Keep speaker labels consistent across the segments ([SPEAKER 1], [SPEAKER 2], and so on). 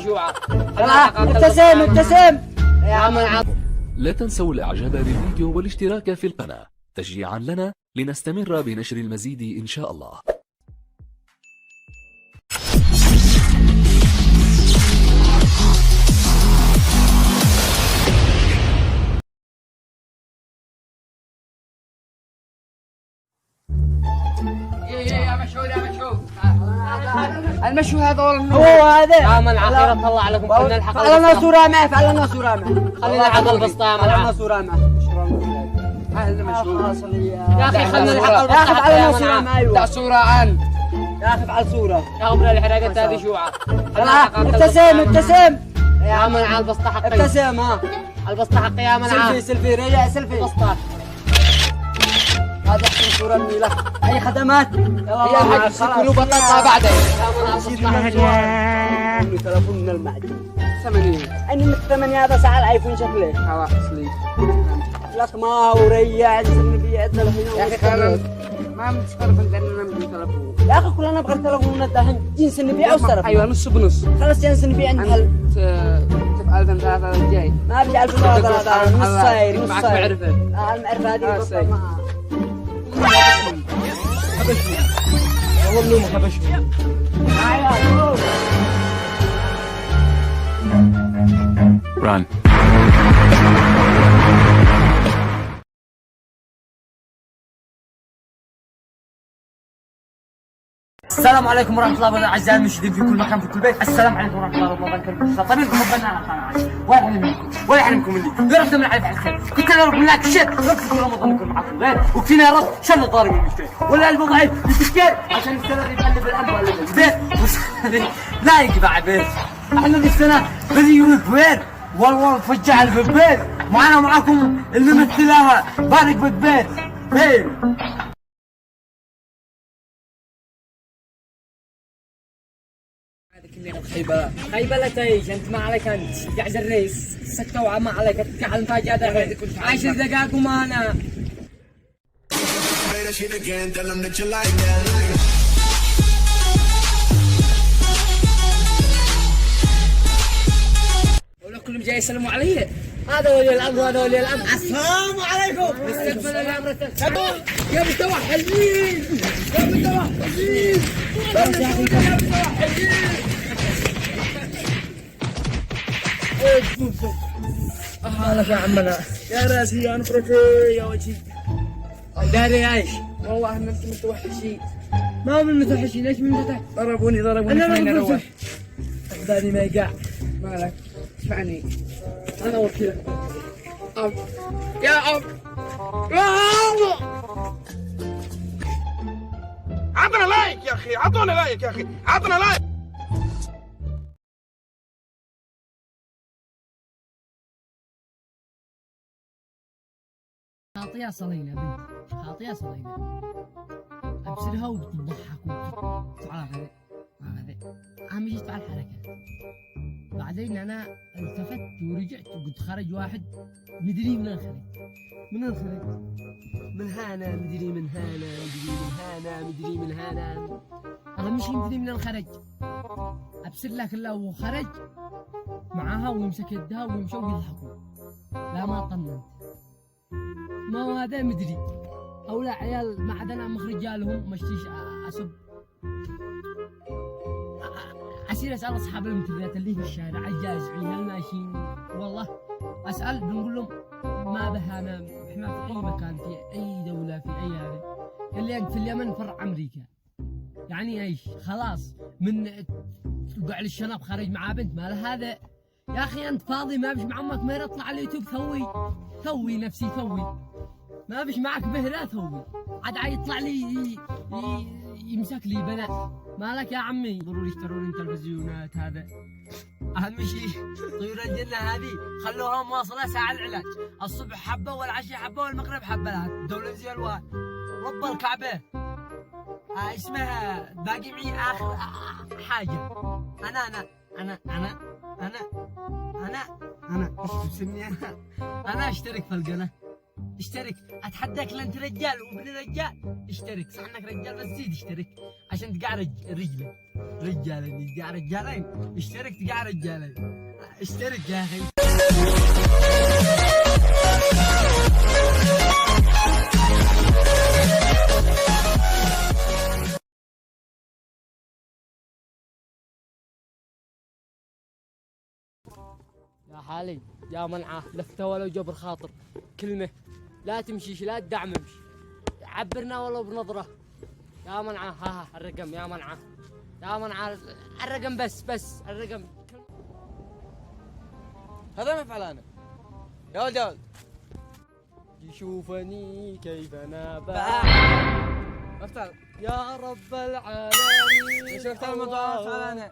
[SPEAKER 1] شوعة.
[SPEAKER 2] ابتسم ابتسم يا عم.
[SPEAKER 3] لا تنسوا الاعجاب بالفيديو والاشتراك في القناة تشجيعا لنا لنستمر بنشر المزيد ان شاء الله.
[SPEAKER 1] يا مشهور يا مشهور. المشهور هذا
[SPEAKER 2] هو هذا
[SPEAKER 1] يا من عاقرة طلع لكم خلينا الحق.
[SPEAKER 2] فعلنا صورة معه فعلنا صورة معه.
[SPEAKER 1] خلينا الحق البسطة يا من
[SPEAKER 2] فعلنا صورة معه.
[SPEAKER 1] هذا مشهور.
[SPEAKER 2] يا
[SPEAKER 1] أخي خلنا الحق البسطة.
[SPEAKER 2] يا أخي فعلنا صورة معه.
[SPEAKER 1] لا صورة عن.
[SPEAKER 2] يا أخي فعل صورة.
[SPEAKER 1] يا قبل الحرقات هذه شوعة.
[SPEAKER 2] ابتسم ابتسم
[SPEAKER 1] يا من على البسطة حقي.
[SPEAKER 2] ابتسم ها.
[SPEAKER 1] البسطة حقي يا من
[SPEAKER 2] سيلفي سيلفي رجع سيلفي.
[SPEAKER 1] البسطة.
[SPEAKER 2] هذا أحسن صورة مني لك. أي خدمات؟
[SPEAKER 1] يا حاج سكروا بطاطا بعدين.
[SPEAKER 2] تلفون من المعدن.
[SPEAKER 1] 80.
[SPEAKER 2] أنا من 8 هذا ساعة الآيفون شكله.
[SPEAKER 1] خلاص لي.
[SPEAKER 2] لك ما هو ريع جسمي بيع التلفون.
[SPEAKER 1] يا أخي خلاص ما متخرب عندنا من تلفون.
[SPEAKER 2] يا أخي كلنا نبغى التلفون الدحين جنس نبيع أو صرف.
[SPEAKER 1] أيوة نص بنص.
[SPEAKER 2] خلاص جنس نبيع عند حل.
[SPEAKER 1] تبقى 2003 الجاي.
[SPEAKER 2] ما في 2003 نص صاير نص
[SPEAKER 1] معك
[SPEAKER 2] صاير.
[SPEAKER 1] معرفة.
[SPEAKER 2] المعرفة هذه
[SPEAKER 1] سيد.
[SPEAKER 2] معها.
[SPEAKER 1] حبشني.
[SPEAKER 2] والله ما حبشني.
[SPEAKER 3] Run.
[SPEAKER 2] السلام عليكم ورحمة الله وبركاته أعزائي المشاهدين في كل مكان في كل بيت. السلام عليكم ورحمة الله وبركاته. طبيب حبنا على القناة ولا يحرمكم ولا يحرمكم مني. يا رب دمنا على الخير. كنت أنا رب لك شيء ربكم رمضان يكون معكم غير وكفينا يا رب شر الضارب المشكلة ولا قلب ضعيف يتشكر عشان السنة يقلب القلب ولا البيت لا يقبع بيت. احنا السنة بدي يقول كويت والله فجع البيت معنا ومعكم اللي مثلها بارك بالبيت. خيبلة تعيش انت ما عليك انت قاعد الرئيس سكتة وما عليك تقع المفاجأة عايش دقاق ومانا ولا كلهم جاي يسلموا علي. هذا ولي الامر وهذا ولي الامر. السلام عليكم. استقبل الامر يا متوحدين يا متوحدين يا متوحدين. مالك يا عمنا يا راسي يا نفرتي يا وجهي داري عايش.
[SPEAKER 1] والله ان انتم متوحشين.
[SPEAKER 2] ما هو من متوحشين ليش من متوحش؟
[SPEAKER 1] ضربوني
[SPEAKER 2] انا ما
[SPEAKER 1] خليني
[SPEAKER 2] اروح.
[SPEAKER 1] اروح.
[SPEAKER 2] اخذاني ما يقع.
[SPEAKER 1] مالك اسمعني.
[SPEAKER 2] انا وكذا
[SPEAKER 1] يا اب
[SPEAKER 4] عطنا لايك يا اخي عطونا لايك يا اخي عطنا لايك.
[SPEAKER 5] خاطية صلينا بنت خاطية صلينا ابصرها وبتضحك وتفعل هذا اهم شيء تفعل حركة. بعدين انا التفت ورجعت وقلت خرج واحد مدري من الخرج من هانا مدري من هانا مدري من هانا اهم شيء مدري من الخرج. ابصر لك الله وخرج معاها ويمسك يدها ويمشوا ويضحكوا. لا ما طمنت ما هو هذا مدري او لا عيال ما عاد انا مخرج جالهم مشتيش اسب اسير اسال اصحاب المنتديات اللي في الشارع الجازعين الماشيين والله اسال بنقول لهم ما بهانا احنا في اي مكان في اي دوله في اي هذا اللي انت في اليمن فرع امريكا يعني ايش خلاص من تقع للشنب خارج مع بنت ما له هذا. يا اخي انت فاضي ما بش مع امك مهره اطلع على اليوتيوب ثوي نفسي ثوي ما بش معك مهره ثوي عاد يطلع لي يمسك لي بنات. مالك يا عمي ضروري يشترون تلفزيونات. هذا اهم شيء طيور الجنه هذه خلوها مواصله ساعه العلاج الصبح حبه والعشاء حبه والمغرب حبه لها دولة زي الوان رب الكعبه. اسمها باقي معي اخر حاجه. انا ايش تسمي انا اشترك في القناه اشترك. اتحداك لانت رجال وابن رجال، اشترك. صح انك رجال بس زيد اشترك عشان تقع رجلك. رجالين تقع رجالين، اشترك تقع رجالين. اشترك يا اخي. يا حالي يا منعه لفته ولو جبر خاطر كلمه، لا تمشيش لا تدعم امشي، عبرنا ولو بنظره. يا منعه ها الرقم يا منعه، يا منعه الرقم بس الرقم.
[SPEAKER 2] هذا ما فعلانه يا ولد يا ولد.
[SPEAKER 5] يشوفني كيف انا
[SPEAKER 2] افتح
[SPEAKER 5] يا رب العالمين.
[SPEAKER 2] شفت الموضوع فعلانه.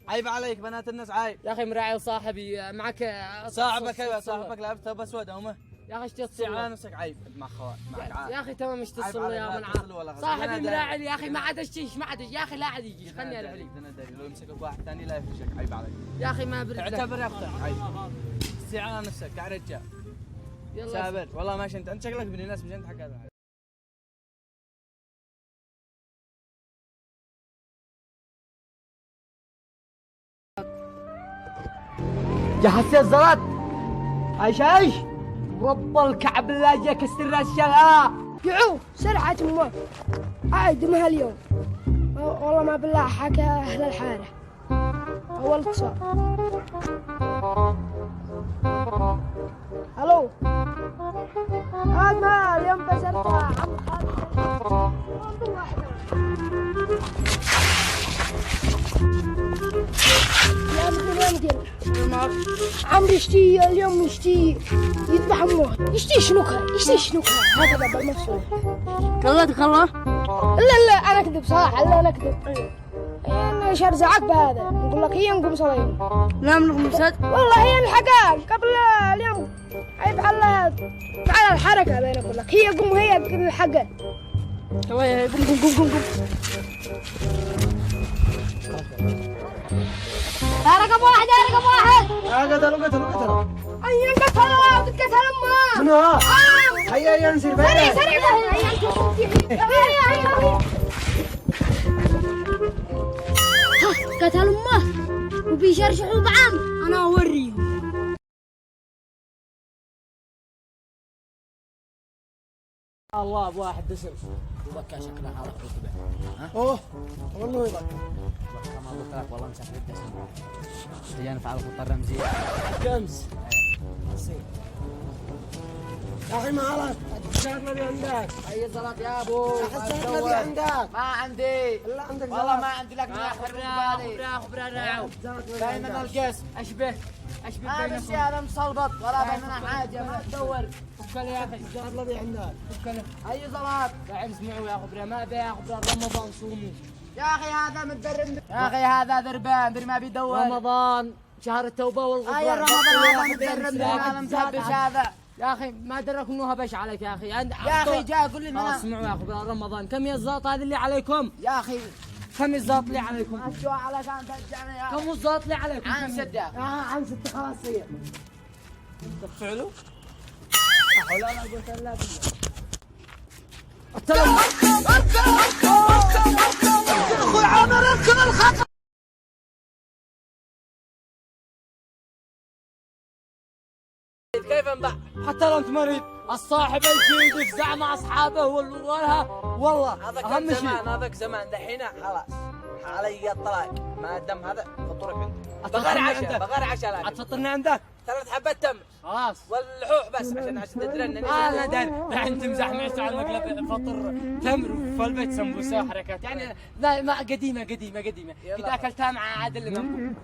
[SPEAKER 2] عيب عليك بنات الناس عيب
[SPEAKER 5] يا اخي مراعي صاحبي معك
[SPEAKER 2] صاحبك. ايوه صاحبك لعبته بس ود امه
[SPEAKER 5] يا اخي ايش
[SPEAKER 2] على
[SPEAKER 5] تتصل
[SPEAKER 2] نفسك. عيب مع خوات معك عيب.
[SPEAKER 5] يا اخي تمام ايش
[SPEAKER 2] عيب
[SPEAKER 5] تتصل
[SPEAKER 2] عليك،
[SPEAKER 5] يا
[SPEAKER 2] لا
[SPEAKER 5] منعه
[SPEAKER 2] تتصل ولا غير.
[SPEAKER 5] صاحبي
[SPEAKER 2] أنا
[SPEAKER 5] مراعي يا اخي ما عاد اشتيش ما عاد يا اخي لا عاد يجي خلني
[SPEAKER 2] انا
[SPEAKER 5] على
[SPEAKER 2] انا داري لو يمسكك واحد ثاني لا يفرشك. عيب عليك
[SPEAKER 5] يا اخي ما برد لك.
[SPEAKER 2] اعتبر يا اختك. عيب استيع على نفسك يا رجال.
[SPEAKER 5] يلا
[SPEAKER 2] سابر والله ماشي انت شكلك ابن الناس مش انت حق هذا.
[SPEAKER 5] جهزت الزلط عايش رب الكعب لا جاك السر الشغله.
[SPEAKER 6] يعو سرعة امه عاد مها اليوم والله ما بالله حكى اهل الحاره. اول اتصال. الو هذا ما اليوم كسرتها عم خالد يا اخي وين عم يشتي اليوم يشتي يذبح امه. يشتي شنوكها هكذا بالمفصول. كلتك الله؟ لا انا اكذب صراحه. لا انا اكذب. انا شرزعك بهذا نقول لك هي نقوم صلين.
[SPEAKER 7] لا من غمسات
[SPEAKER 6] والله هي الحقائق قبل اليوم عيب على الحركه. بين اقول لك هي قوم هي الحقائق.
[SPEAKER 7] شوية قم
[SPEAKER 6] يا رقم واحد
[SPEAKER 2] قتلوا
[SPEAKER 6] اي قتل امه.
[SPEAKER 2] شنو ها؟ هيا نصير
[SPEAKER 6] سريع
[SPEAKER 7] قتل امه وبيشرشحوا بعام. انا اوريهم.
[SPEAKER 5] الله بواحد دسم وبكى شكلها هذا عقبه.
[SPEAKER 2] اوه والله يبقى
[SPEAKER 5] ما قلت لك والله مسافر الدسم. تجينا فعل الخطه الرمزيه كمس.
[SPEAKER 2] يا اخي ما غلط. الشغله اللي عندك
[SPEAKER 5] اي زلط يا ابو
[SPEAKER 2] الشغله اللي عندك
[SPEAKER 1] ما عندي
[SPEAKER 2] الا عندك
[SPEAKER 1] والله ما عندي لك
[SPEAKER 5] خبره
[SPEAKER 1] بيننا القسم
[SPEAKER 5] اشبه
[SPEAKER 1] هذا
[SPEAKER 5] بينكم.
[SPEAKER 1] الشيء هذا مصلبط ولا بيننا حاجه ما تدور.
[SPEAKER 5] فكله يا اخي
[SPEAKER 2] الشغله اللي عندك
[SPEAKER 5] فكله.
[SPEAKER 1] اي زلط
[SPEAKER 5] بعد اسمعوا يا خبره ما بيا خبره رمضان صوموا.
[SPEAKER 1] يا اخي هذا متدرب يا اخي هذا ذربان دري ما بيدور.
[SPEAKER 5] رمضان شهر التوبه والغفران.
[SPEAKER 1] اي رمضان هذا متدرب هذا متهبش هذا.
[SPEAKER 5] يا اخي ما درك انه هبش عليك يا اخي.
[SPEAKER 1] يا اخي جاء قول لي
[SPEAKER 5] اسمعوا يا خبره رمضان كم يا الزاط هذه اللي عليكم؟
[SPEAKER 1] يا اخي
[SPEAKER 5] كم الزاط اللي عليكم؟
[SPEAKER 1] شو عليك انت ترجعني يا
[SPEAKER 5] كم الزاط اللي عليكم؟
[SPEAKER 1] عن سده
[SPEAKER 5] عن ستة خلاص هي.
[SPEAKER 2] تفعلوا
[SPEAKER 5] حول ولا قوة الا بالله. كيف انباع؟ حتى لو انت مريض الصاحب الجيد يفزع مع اصحابه والله
[SPEAKER 2] هذاك
[SPEAKER 5] اهم شيء.
[SPEAKER 2] زمان هذاك زمان دحين خلاص علي الطلاق ما دام هذا فطورك عندي بغير عشاء
[SPEAKER 5] هتفطرني عندك
[SPEAKER 2] 3 حبات تمر
[SPEAKER 5] خلاص.
[SPEAKER 2] واللحوح بس عشان تدري انني
[SPEAKER 5] انا داري الحين تمزح معي على المقلب فطر تمر في البيت سمبوسه وحركات يعني لا ما قديمه قد اكلتها مع عادل الامام.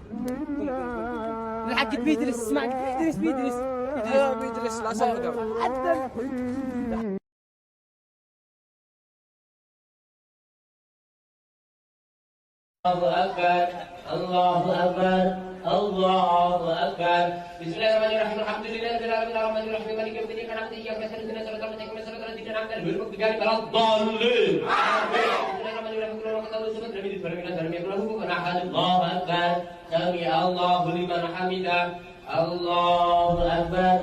[SPEAKER 5] الحق بيدرس اسمع بيدرس
[SPEAKER 2] لا صفقه
[SPEAKER 8] الله أكبر الله أكبر الله أكبر بسم الله الرحمن الرحيم الحمد لله رب العالمين الرحمن الرحيم مالك يوم الدين إياك نعبد وإياك نستعين اهدنا الصراط المستقيم صراط الذين أنعمت عليهم غير المغضوب عليهم ولا الضالين آمين بسم الله الرحمن الرحيم قل هو الله أحد الصمد لم يلد ولم يولد ولم يكن له كفوا أحد الله أكبر سمع الله لمن حمده الله أكبر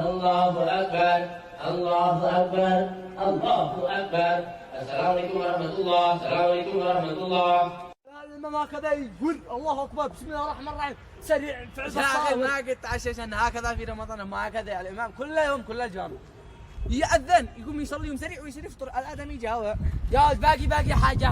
[SPEAKER 8] الله أكبر الله أكبر الله أكبر. السلام عليكم ورحمة الله. السلام عليكم ورحمة الله.
[SPEAKER 2] الإمام هكذا يقول الله أكبر بسم الله الرحمن الرحيم سريع في عز الصلاة. يا أخي ما قد تعشيش أن هكذا في رمضان، ما هكذا يا الإمام كل يوم كل الجامع يأذن يقوم يصلي يوم سريع ويصير يفطر. الآدمي جاوب.
[SPEAKER 5] يا باقي حاجة